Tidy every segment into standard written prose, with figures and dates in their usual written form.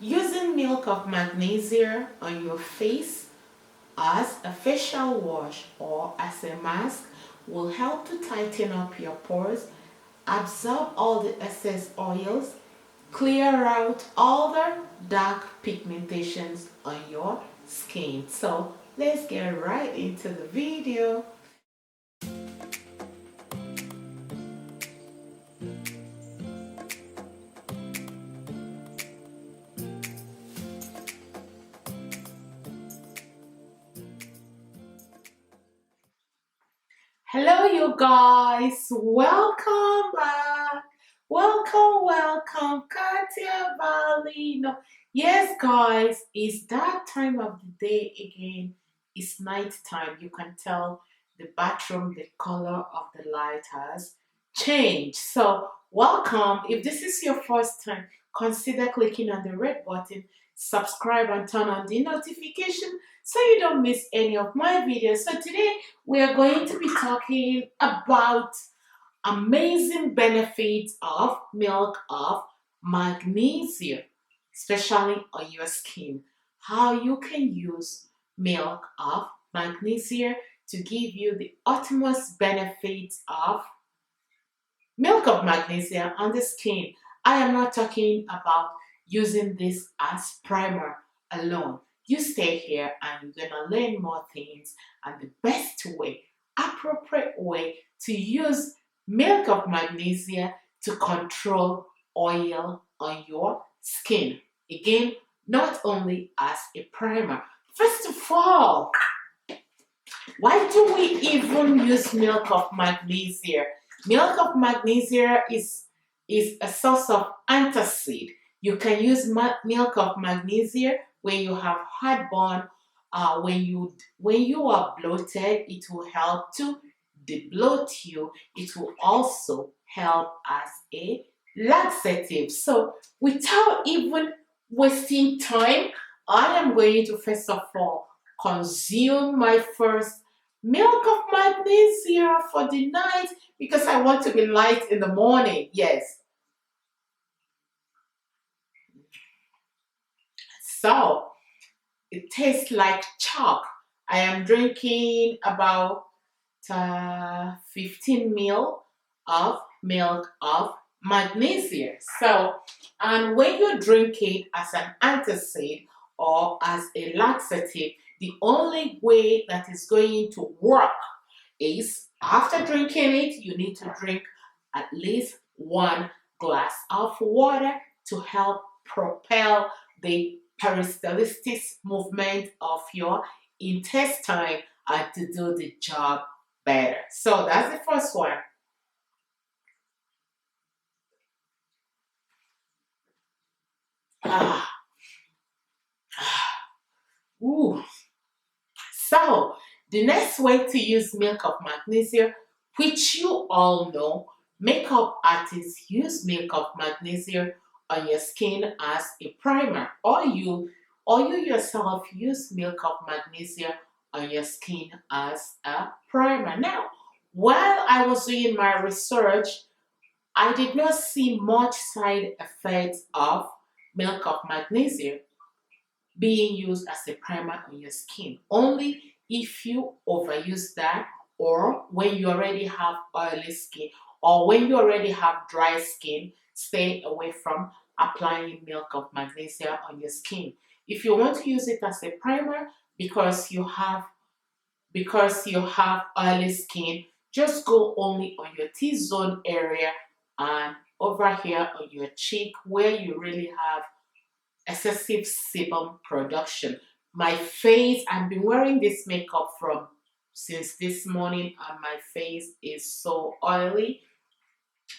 Using milk of magnesia on your face as a facial wash or as a mask will help to tighten up your pores, absorb all the excess oils, clear out all the dark pigmentations on your skin. So let's get right into the video. Hello, you guys. Welcome back. Welcome, Katia Valino. Yes, guys, it's that time of the day again. It's night time. You can tell the bathroom, the color of the light has changed. So, welcome. If this is your first time, consider clicking on the red button, subscribe, and turn on the notification so you don't miss any of my videos. So, today we are going to be talking about amazing benefits of milk of magnesia, especially on your skin. How you can use milk of magnesia to give you the utmost benefits of milk of magnesia on the skin. I am not talking about using this as primer alone. You stay here and you're gonna learn more things and the best way, appropriate way to use milk of magnesia to control oil on your skin. Again, not only as a primer. First of all, why do we even use milk of magnesia? Milk of magnesia is a source of antacid. You can use milk of magnesia when you have heartburn, when you are bloated. It will help to debloat you. It will also help as a laxative. So, without even wasting time, I am going to first of all consume my first milk of magnesia for the night because I want to be light in the morning. Yes. So it tastes like chalk. I am drinking about 15 ml of milk of magnesia. So, and when you drink it as an antacid or as a laxative, the only way that is going to work is after drinking it, you need to drink at least 1 glass of water to help propel the peristaltic movement of your intestine and to do the job better. So that's the first one. Ah, ooh. So the next way to use milk of magnesia, which you all know, makeup artists use milk of magnesia on your skin as a primer, or you yourself use milk of magnesia on your skin as a primer. Now, while I was doing my research, I did not see much side effects of milk of magnesia being used as a primer on your skin. Only if you overuse that, or when you already have oily skin, or when you already have dry skin, stay away from applying milk of magnesia on your skin. If you want to use it as a primer because you have oily skin, just go only on your T-zone area and over here on your cheek where you really have excessive sebum production. My face, I've been wearing this makeup from since this morning and my face is so oily.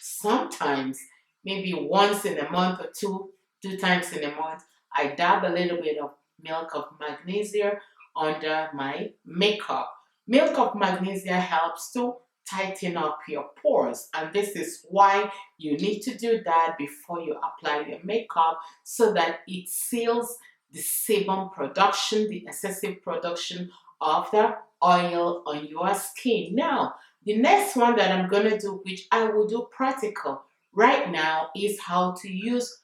Sometimes, maybe once in a month or two times in a month, I dab a little bit of milk of magnesia under my makeup. Milk of magnesia helps to tighten up your pores, and this is why you need to do that before you apply your makeup so that it seals the sebum production, the excessive production of the oil on your skin. Now, the next one that I'm going to do, which I will do practical right now, is how to use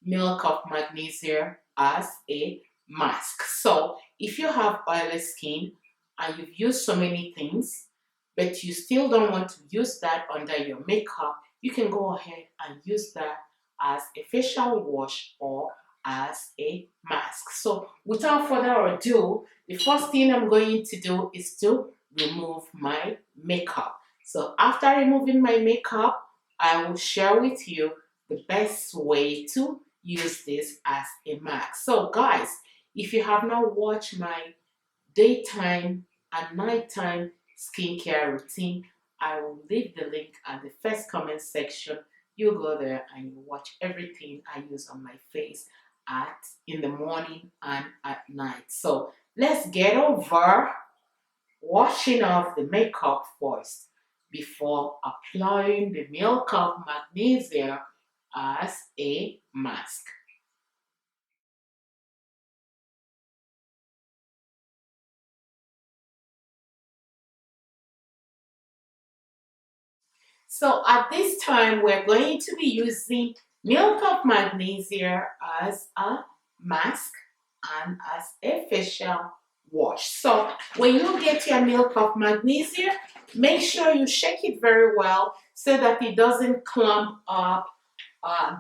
milk of magnesia as a mask. So if you have oily skin and you've used so many things, but you still don't want to use that under your makeup, you can go ahead and use that as a facial wash or as a mask. So without further ado, the first thing I'm going to do is to remove my makeup. So after removing my makeup, I will share with you the best way to use this as a mask. So guys, if you have not watched my daytime and nighttime skincare routine, I will leave the link at the first comment section. You go there and you watch everything I use on my face at in the morning and at night. So let's get over washing off the makeup first before applying the milk of magnesia as a mask. So at this time, we're going to be using milk of magnesia as a mask and as a facial wash. So when you get your milk of magnesia, make sure you shake it very well so that it doesn't clump up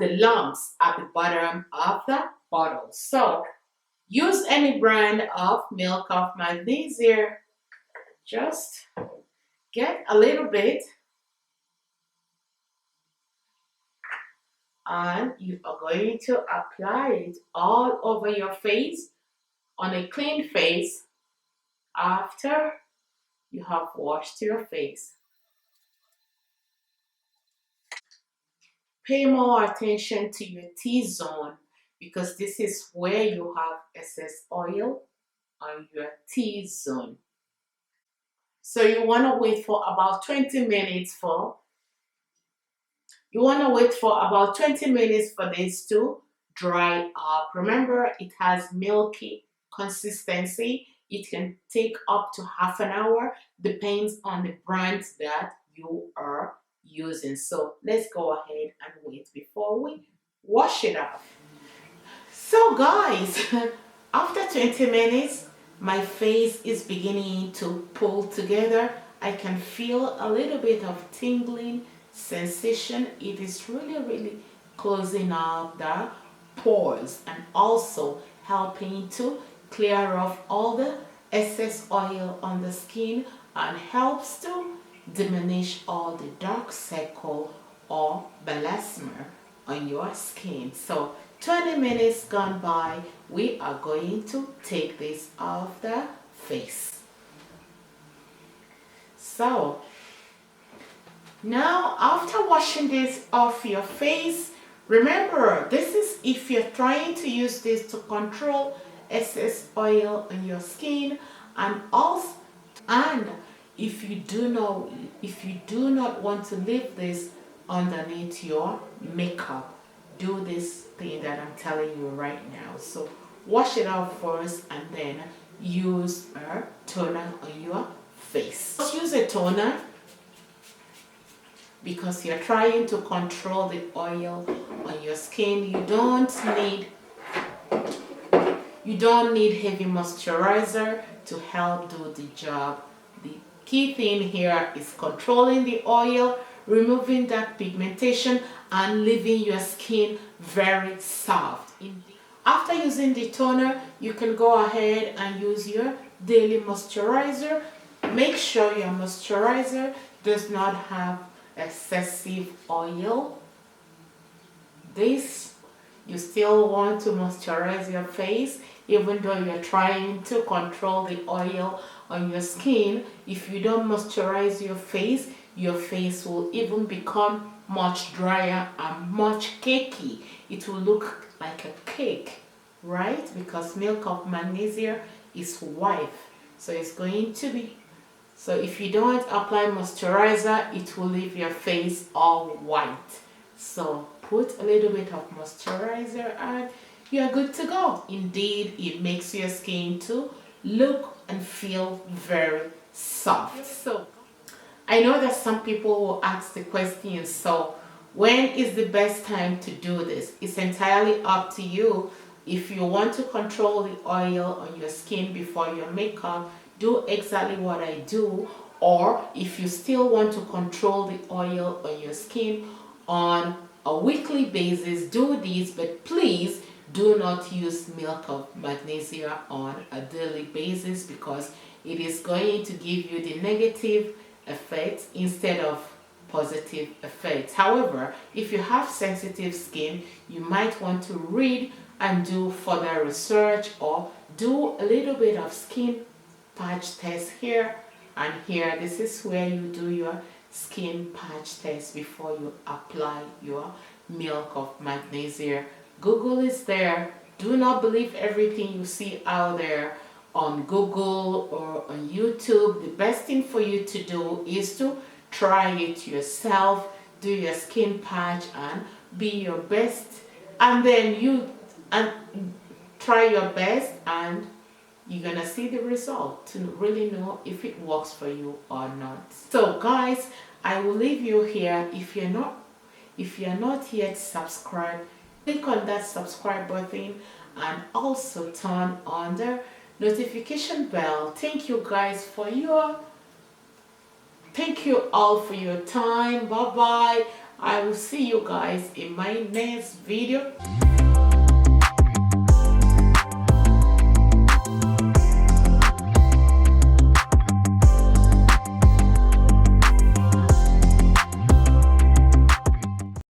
the lumps at the bottom of the bottle. So use any brand of milk of magnesia. Just get a little bit and you are going to apply it all over your face on a clean face after you have washed your face. Pay more attention to your T-zone because this is where you have excess oil on your T-zone. So you want to wait for about 20 minutes for this to dry up. Remember, it has milky consistency. It can take up to half an hour, depends on the brand that you are using. So let's go ahead and wait before we wash it off. So guys, after 20 minutes, my face is beginning to pull together. I can feel a little bit of tingling sensation. It is really closing up the pores and also helping to clear off all the excess oil on the skin and helps to diminish all the dark circle or melasma on your skin. So 20 minutes gone by, we are going to take this off the face. So now after washing this off your face, remember this is if you're trying to use this to control excess oil on your skin and also and if you do not want to leave this underneath your makeup, do this thing that I'm telling you right now. So wash it out first and then use a toner on your face. Just use a toner because you're trying to control the oil on your skin. You don't need heavy moisturizer to help do the job. The key thing here is controlling the oil, removing that pigmentation and leaving your skin very soft. After using the toner, you can go ahead and use your daily moisturizer. Make sure your moisturizer does not have excessive oil. This, you still want to moisturize your face even though you're trying to control the oil on your skin. If you don't moisturize your face will even become much drier and much cakey. It will look like a cake, right? Because milk of magnesia is white, so it's going to be. So if you don't apply moisturizer, it will leave your face all white. So put a little bit of moisturizer and you're good to go. Indeed, it makes your skin to look and feel very soft. So I know that some people will ask the question, so When is the best time to do this? It's entirely up to you. If you want to control the oil on your skin before your makeup, do exactly what I do. Or if you still want to control the oil on your skin on a weekly basis, do this, but please do not use milk of magnesia on a daily basis, because it is going to give you the negative effects instead of positive effects. However, if you have sensitive skin, you might want to read and do further research, or do a little bit of skin patch test here and here. This is where you do your skin patch test before you apply your milk of magnesia. Google is there. Do not believe everything you see out there on Google or on YouTube. The best thing for you to do is to try it yourself, do your skin patch and be your best, and then you and try your best, and you're gonna see the result to really know if it works for you or not. So guys, I will leave you here. If you're not yet subscribed, click on that subscribe button and also turn on the notification bell. Thank you all for your time. Bye bye. I will see you guys in my next video.